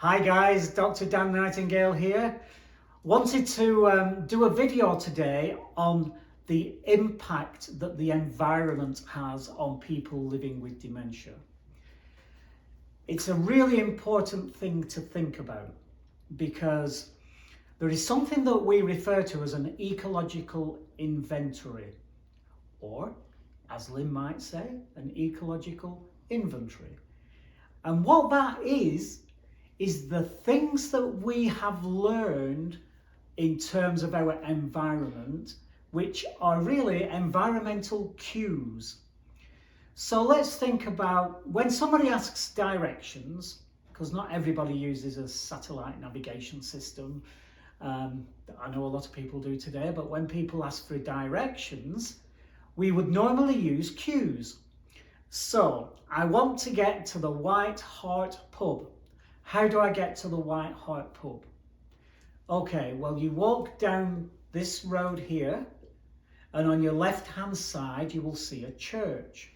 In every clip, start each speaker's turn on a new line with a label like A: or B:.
A: Hi guys, Dr. Dan Nightingale here. Wanted to do a video today on the impact that the environment has on people living with dementia. It's a really important thing to think about because there is something that we refer to as an ecological inventory, or as Lynn might say, an ecological inventory. And what that is the things that we have learned in terms of our environment, which are really environmental cues. So let's think about when somebody asks directions, because not everybody uses a satellite navigation system. I know a lot of people do today, but when people ask for directions, we would normally use cues. So I want to get to the White Hart pub. How do I get to the White Hart pub? Okay, well, you walk down this road here, and on your left-hand side, you will see a church.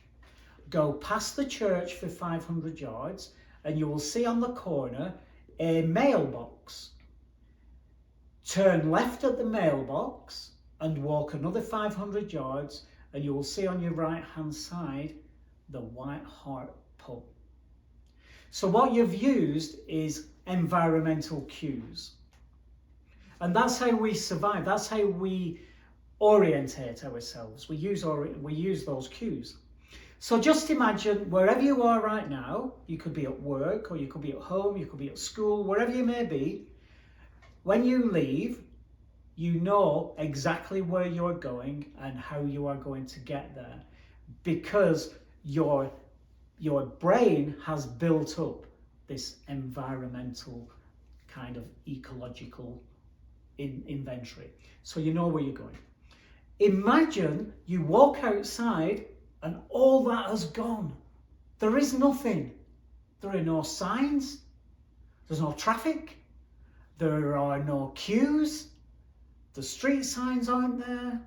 A: Go past the church for 500 yards, and you will see on the corner a mailbox. Turn left at the mailbox and walk another 500 yards, and you will see on your right-hand side the White Hart pub. So what you've used is environmental cues. And that's how we survive. That's how we orientate ourselves. We use those cues. So just imagine wherever you are right now, you could be at work, or you could be at home, you could be at school, wherever you may be. When you leave, you know exactly where you're going and how you are going to get there, because your brain has built up this environmental kind of ecological inventory. So you know where you're going. Imagine you walk outside and all that has gone. There is nothing. There are no signs. There's no traffic. There are no queues. The street signs aren't there.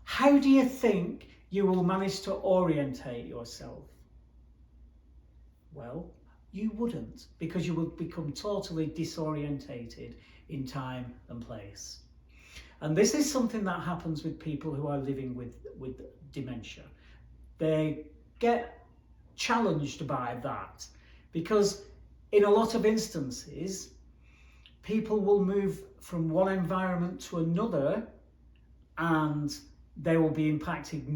A: How do you think you will manage to orientate yourself? Well, you wouldn't, because you would become totally disorientated in time and place. And this is something that happens with people who are living with dementia. They get challenged by that because in a lot of instances, people will move from one environment to another and they will be impacted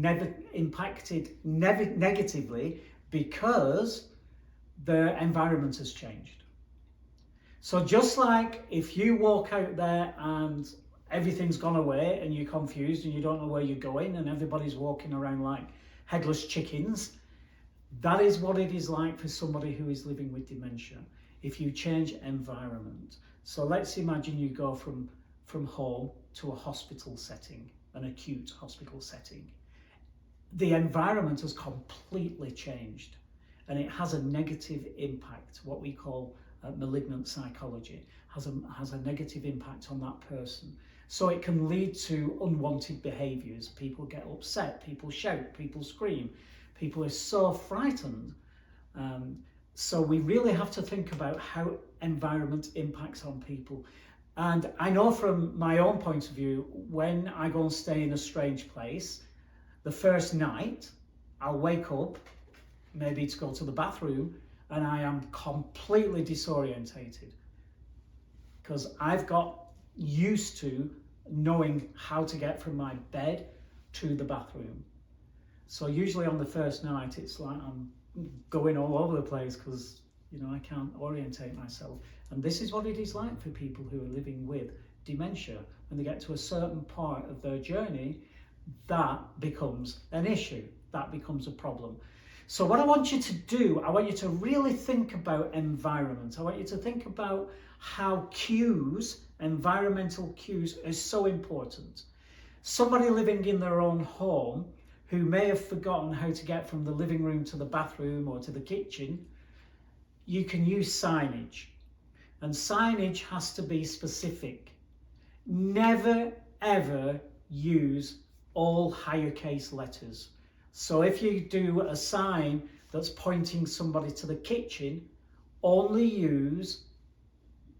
A: negatively because their environment has changed. So just like if you walk out there and everything's gone away and you're confused and you don't know where you're going and everybody's walking around like headless chickens, that is what it is like for somebody who is living with dementia if you change environment. So let's imagine you go from home to a hospital setting, an acute hospital setting. The environment has completely changed and it has a negative impact, what we call malignant psychology, has a negative impact on that person. So it can lead to unwanted behaviours. People get upset, people shout, people scream, people are so frightened. So we really have to think about how environment impacts on people. And I know from my own point of view, when I go and stay in a strange place, the first night I'll wake up, maybe to go to the bathroom, and I am completely disorientated because I've got used to knowing how to get from my bed to the bathroom. So usually on the first night, it's like I'm going all over the place because, you know, I can't orientate myself. And this is what it is like for people who are living with dementia. When they get to a certain part of their journey, that becomes an issue. That becomes a problem. So what I want you to do, I want you to really think about environment. I want you to think about how cues, environmental cues, are so important. Somebody living in their own home who may have forgotten how to get from the living room to the bathroom or to the kitchen, you can use signage. And signage has to be specific. Never, ever use all higher case letters. So if you do a sign that's pointing somebody to the kitchen, only use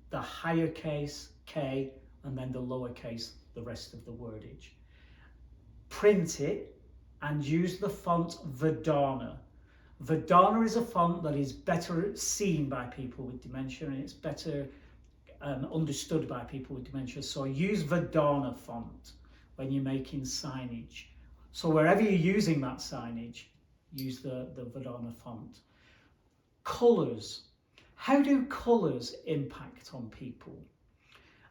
A: the higher case, K, and then the lowercase, the rest of the wordage. Print it and use the font Verdana. Verdana is a font that is better seen by people with dementia, and it's better understood by people with dementia. So use Verdana font when you're making signage. So wherever you're using that signage, use the Verdana font. Colours. How do colours impact on people?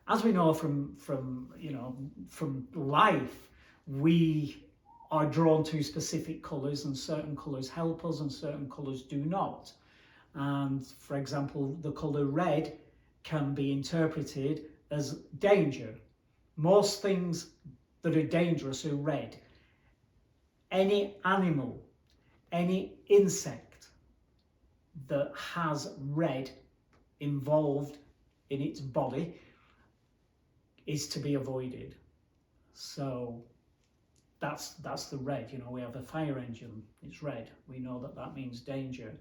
A: As we know from life, we are drawn to specific colours, and certain colours help us and certain colours do not. And for example, the colour red can be interpreted as danger. Most things that are dangerous are red. Any animal, any insect that has red involved in its body is to be avoided. So that's the red. You know, we have a fire engine, it's red. We know that that means danger.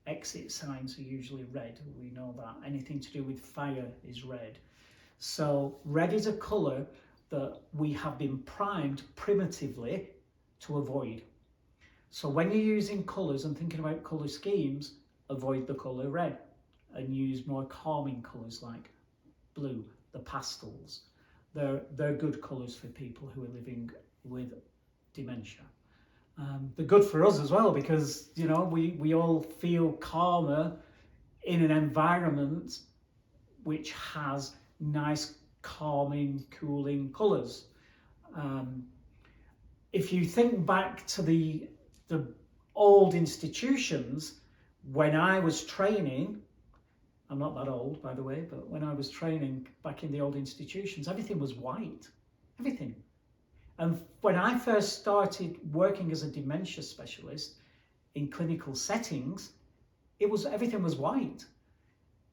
A: Exit signs are usually red. We know that. Anything to do with fire is red. So red is a colour that we have been primed primitively to avoid. So when you're using colours and thinking about colour schemes, avoid the colour red and use more calming colours like blue, the pastels. They're good colours for people who are living with dementia. They're good for us as well because, you know, we all feel calmer in an environment which has nice, calming, cooling colours. If you think back to the old institutions, when I was training, I'm not that old, by the way, but when I was training back in the old institutions, everything was white, everything. And when I first started working as a dementia specialist in clinical settings, everything was white.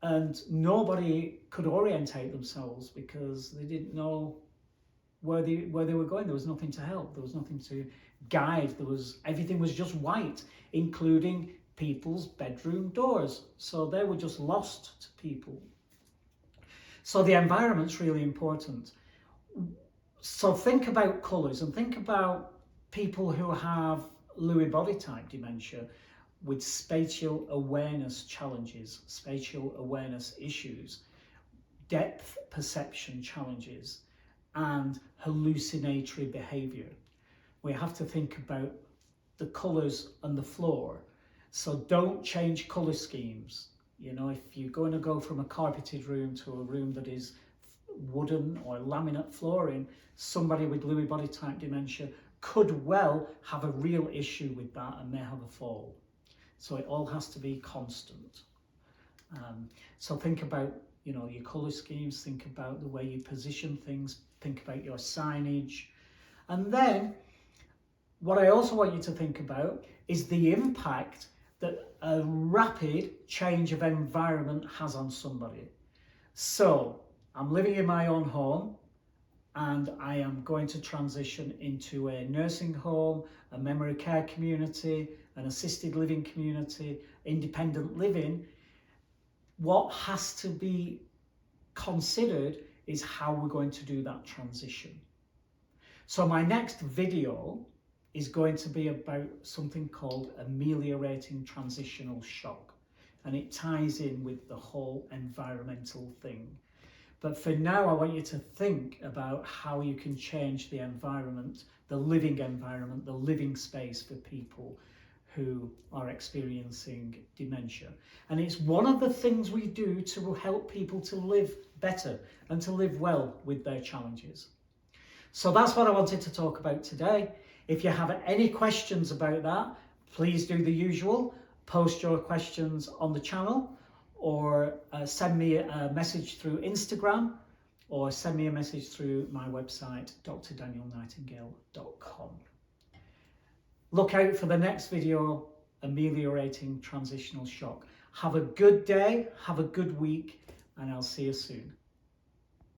A: And nobody could orientate themselves because they didn't know where they were going. There was nothing to help. There was nothing to guide. Everything was just white, including people's bedroom doors. So they were just lost to people. So the environment's really important. So think about colours and think about people who have Lewy body type dementia with spatial awareness challenges, spatial awareness issues, depth perception challenges, and hallucinatory behaviour. We have to think about the colours on the floor. So don't change colour schemes. You know, if you're going to go from a carpeted room to a room that is wooden or laminate flooring, somebody with Lewy body type dementia could well have a real issue with that and may have a fall. So it all has to be constant. So think about, you know, your colour schemes, think about the way you position things, think about your signage. And then what I also want you to think about is the impact that a rapid change of environment has on somebody. So I'm living in my own home and I am going to transition into a nursing home, a memory care community, an assisted living community, independent living. What has to be considered is how we're going to do that transition. So my next video is going to be about something called ameliorating transitional shock, and it ties in with the whole environmental thing. But for now, I want you to think about how you can change the environment, the living space for people who are experiencing dementia. And it's one of the things we do to help people to live better and to live well with their challenges. So that's what I wanted to talk about today. If you have any questions about that, please do the usual. Post your questions on the channel, or send me a message through Instagram, or send me a message through my website, drdanielnightingale.com. Look out for the next video, ameliorating transitional shock. Have a good day, have a good week, and I'll see you soon.